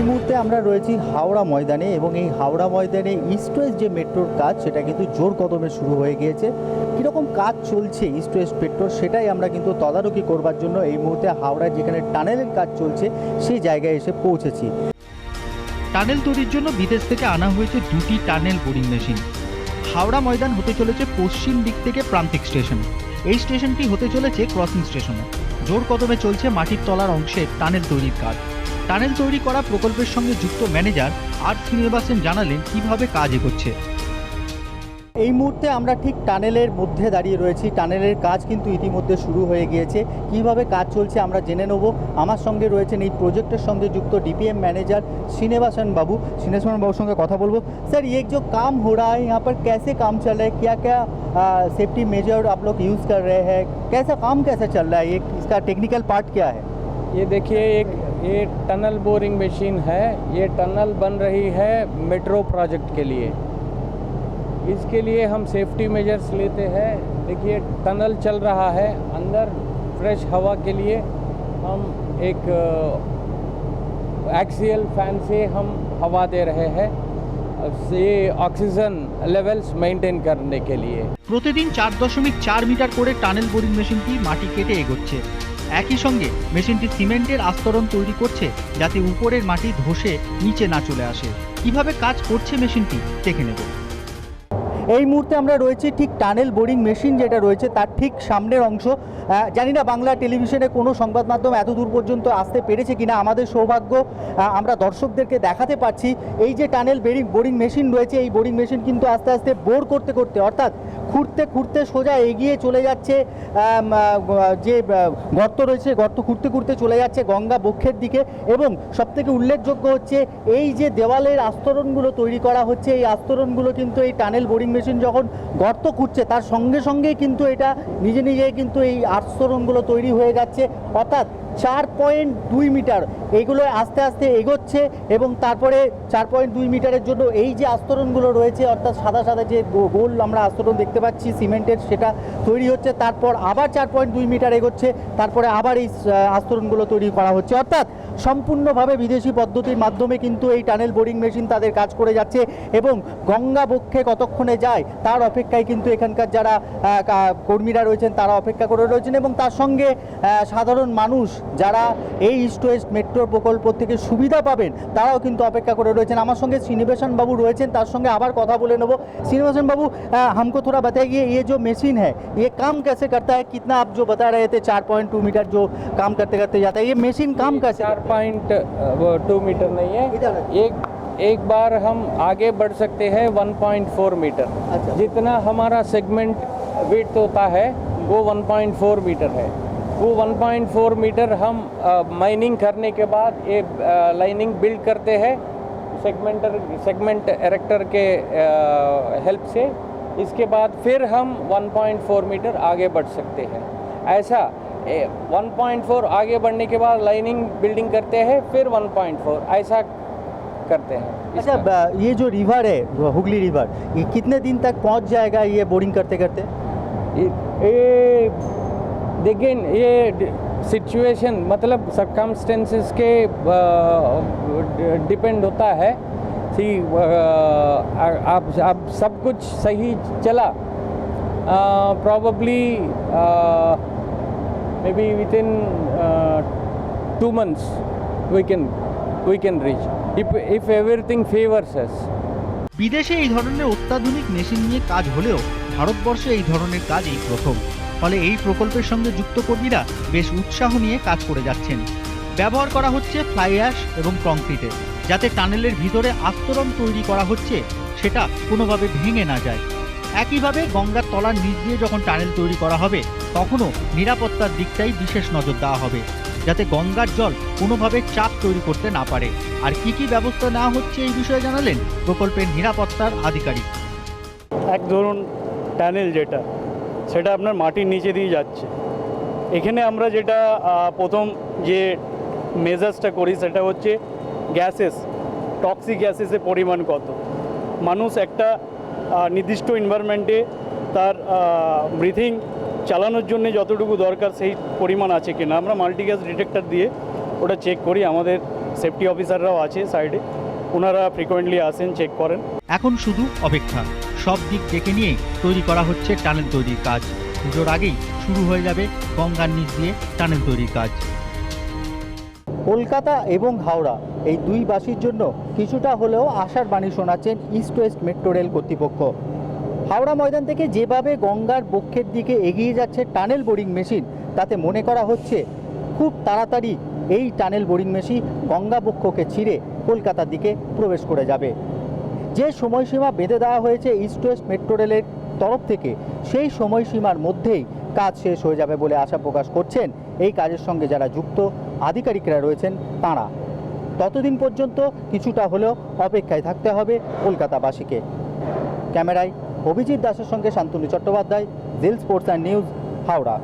মুহূর্তে আমরা রয়েছি হাওড়া ময়দানে এবং এই হাওড়া ময়দানে ইস্ট ওয়েস্ট যে মেট্রোর কাজ সেটা কিন্তু জোর কদমে শুরু হয়ে গিয়েছে। কীরকম কাজ চলছে ইস্ট ওয়েস্ট মেট্রোর সেটাই আমরা কিন্তু তদারকি করবার জন্য এই মুহূর্তে হাওড়ার যেখানে টানেলের কাজ চলছে সেই জায়গায় এসে পৌঁছেছি। টানেল তৈরির জন্য বিদেশ থেকে আনা হয়েছে দুটি tunnel boring machine. Howrah Maidan হতে চলেছে পশ্চিম দিক থেকে প্রান্তিক স্টেশন। এই স্টেশনটি হতে চলেছে ক্রসিং স্টেশনে। জোর কদমে চলছে মাটির তলার অংশে টানেল তৈরির কাজ। টানেল তৈরি করা প্রকল্পের সঙ্গে যুক্ত ম্যানেজার আর শ্রীনিবাসন জানালেন কিভাবে কাজ এগোচ্ছে। এই মুহূর্তে আমরা ঠিক টানেলের মধ্যে দাঁড়িয়ে রয়েছি। টানেলের কাজ কিন্তু ইতিমধ্যে শুরু হয়ে গিয়েছে। কিভাবে কাজ চলছে আমরা জেনে নেব। আমার সঙ্গে রয়েছেন এই প্রজেক্টের সঙ্গে যুক্ত ডিপিএম मैनेजर श्रीनिवासन बाबू। श्रीनिवासन बाबू संगे कथा बोलबो। सर, ये जो काम हो रहा है यहाँ पर कैसे काम चल रहा है, क्या क्या सेफ्टी मेजर आप लोग यूज़ कर रहे हैं, कैसा काम कैसे चल रहा है, ये इसका टेक्निकल पार्ट क्या है? ये देखिए, ये टनल बोरिंग मशीन है। ये टनल बन रही है मेट्रो प्रोजेक्ट के लिए। इसके लिए हम सेफ्टी मेजर्स लेते हैं। देखिए, टनल चल रहा है, अंदर फ्रेश हवा के लिए हम एक एक्सियल फैन से हम हवा दे रहे हैं, ये ऑक्सीजन लेवल्स मेंटेन करने के लिए। প্রতিদিন 4.4 মিটার করে টানেল বোরিং মেশিনটি মাটি কেটে এগোচ্ছে। একই সঙ্গে মেশিনটি সিমেন্টের আস্তরণ তৈরি করছে যাতে উপরের মাটি ধসে নিচে না চলে আসে। কিভাবে কাজ করছে মেশিনটি দেখে নেব। এই মুহূর্তে আমরা রয়েছি ঠিক টানেল বোরিং মেশিন যেটা রয়েছে তার ঠিক সামনের অংশ। জানি না বাংলা টেলিভিশনে কোনো সংবাদ মাধ্যম এত দূর পর্যন্ত আসতে পেরেছে কিনা। আমাদের সৌভাগ্য, আমরা দর্শকদেরকে দেখাতে পারছি এই যে টানেল বোরিং মেশিন রয়েছে। এই বোরিং মেশিন কিন্তু আস্তে আস্তে বোর করতে করতে অর্থাৎ খুঁড়তে খুঁড়তে সোজা এগিয়ে চলে যাচ্ছে যে গর্ত রয়েছে, গর্ত খুঁড়তে খুঁড়তে চলে যাচ্ছে গঙ্গা বক্ষের দিকে। এবং সবথেকে উল্লেখযোগ্য হচ্ছে এই যে দেওয়ালের আস্তরণগুলো তৈরি করা হচ্ছে, এই আস্তরণগুলো কিন্তু এই টানেল বোরিং মেশিন যখন গর্ত খুঁড়ছে তার সঙ্গে সঙ্গেই কিন্তু এটা নিজে নিজেই কিন্তু এই আস্তরণগুলো তৈরি হয়ে যাচ্ছে। অর্থাৎ 4.2 মিটার এইগুলো আস্তে আস্তে এগোচ্ছে এবং তারপরে 4.2 মিটারের জন্য এই যে আস্তরণগুলো রয়েছে অর্থাৎ সাদা সাদা যে গোল আমরা আস্তরণ দেখতে পাচ্ছি সিমেন্টের, সেটা তৈরি হচ্ছে। তারপর আবার 4.2 মিটার এগোচ্ছে, তারপরে আবার এই আস্তরণগুলো তৈরি করা হচ্ছে। অর্থাৎ সম্পূর্ণভাবে বিদেশি পদ্ধতির মাধ্যমে কিন্তু এই টানেল বোরিং মেশিন তাদের কাজ করে যাচ্ছে এবং গঙ্গা বক্ষে কতক্ষণে যায় তার অপেক্ষায় কিন্তু এখানকার যারা কর্মীরা রয়েছেন তারা অপেক্ষা করে রয়েছেন এবং তার সঙ্গে সাধারণ মানুষ যারা এই ইস্ট ওয়েস্ট মেট্রো প্রকল্প থেকে সুবিধা পাবেন তারাও কিন্তু অপেক্ষা করে রয়েছেন। আমার সঙ্গে শ্রীনিবাসন বাবু রয়েছেন, তার সঙ্গে আবার কথা বলে নেব। श्रीनिवासन बाबू, हमको थोड़ा बताइए ये जो मशीन है ये काम कैसे करता है? कितना आप जो बता रहे थे 4.2 मीटर जो काम करते करते जाता है, ये मशीन काम कैसे? 4.2 मीटर नहीं है, एक बार हम आगे बढ़ सकते हैं 1.4 मीटर। अच्छा। जितना हमारा सेगमेंट विड्थ होता है वो 1.4 मीटर है। वो 1.4 मीटर हम माइनिंग करने के बाद ये लाइनिंग बिल्ड करते हैं सेगमेंट एरेक्टर के हेल्प से। इसके बाद फिर हम 1.4 मीटर आगे बढ़ सकते हैं। ऐसा 1.4 आगे बढ़ने के बाद लाइनिंग बिल्डिंग करते हैं, फिर 1.4 ऐसा करते हैं। अच्छा, ये जो रिवर है हुगली रिवर, ये कितने दिन तक पहुंच जाएगा ये बोरिंग करते करते? देखिए, ये सिचुएशन मतलब सर्कमस्टेंसेस के डिपेंड होता है। सी अब सब कुछ सही चला, probably may be with in 2 months we can reach if everything favors us। বিদেশে এই ধরনের অত্যাধুনিক মেশিন নিয়ে কাজ হলেও ভারতবর্ষে এই ধরনের কাজ এই প্রথম। ফলে এই প্রকল্পের সঙ্গে যুক্ত কর্মীরা বেশ উৎসাহ নিয়ে কাজ করে যাচ্ছেন। ব্যবহার করা হচ্ছে ফ্লাই অ্যাশ এবং কংক্রিটে, যাতে টানেলের ভিতরে আস্তরণ তৈরি করা হচ্ছে সেটা কোনোভাবে ভেঙে না যায়। একইভাবে গঙ্গার তলার নিচ দিয়ে যখন টানেল তৈরি করা হবে তখনও নিরাপত্তার দিকটাই বিশেষ নজর দেওয়া হবে, যাতে গঙ্গার জল কোনোভাবে চাপ তৈরি করতে না পারে। আর কি কি ব্যবস্থা নেওয়া হচ্ছে এই বিষয়ে জানালেন প্রকল্পের নিরাপত্তার আধিকারিক। এক ধরুন টানেল যেটা সেটা আপনার মাটির নিচে দিয়ে যাচ্ছে। এখানে আমরা যেটা প্রথম যে মেজার্সটা করি সেটা হচ্ছে গ্যাসেস, টক্সিক গ্যাসেসের পরিমাণ কত। মানুষ একটা নির্দিষ্ট এনভায়রনমেন্টে তার ব্রিথিং চালানোর জন্য যতটুকু দরকার সেই পরিমাণ আছে কিনা আমরা মাল্টিগ্যাস ডিটেক্টর দিয়ে ওটা চেক করি। আমাদের সেফটি অফিসাররাও আছে সাইডে, ওনারা ফ্রিকোয়েন্টলি আসেন, চেক করেন। এখন শুধু অপেক্ষা, সব দিক দেখে নিয়ে তৈরি করা হচ্ছে টানেল তৈরির কাজ। পুজোর আগেই শুরু হয়ে যাবে গঙ্গার নিচ দিয়ে টানেল তৈরির কাজ। কলকাতা এবং হাওড়া এই দুই বাসীর জন্য কিছুটা হলেও আশার বাণী শোনাচ্ছেন ইস্ট ওয়েস্ট মেট্রো রেল কর্তৃপক্ষ। হাওড়া ময়দান থেকে যেভাবে গঙ্গার বক্ষের দিকে এগিয়ে যাচ্ছে টানেল বোরিং মেশিন, তাতে মনে করা হচ্ছে খুব তাড়াতাড়ি এই টানেল বোরিং মেশিন গঙ্গা বক্ষকে ছিঁড়ে কলকাতার দিকে প্রবেশ করে যাবে। যে সময়সীমা বেঁধে দেওয়া হয়েছে ইস্ট ওয়েস্ট মেট্রো রেলের তরফ থেকে, সেই সময়সীমার মধ্যেই কাজ শেষ হয়ে যাবে বলে আশা প্রকাশ করছেন এই কাজের সঙ্গে যারা যুক্ত আধিকারিকরা রয়েছেন তাঁরা। ততদিন পর্যন্ত কিছুটা হলেও অপেক্ষায় থাকতে হবে কলকাতাবাসীকে। ক্যামেরায় অভিজিৎ দাসের সঙ্গে শান্তনু চট্টোপাধ্যায়, জিল স্পোর্টস অ্যান্ড নিউজ, হাওড়া।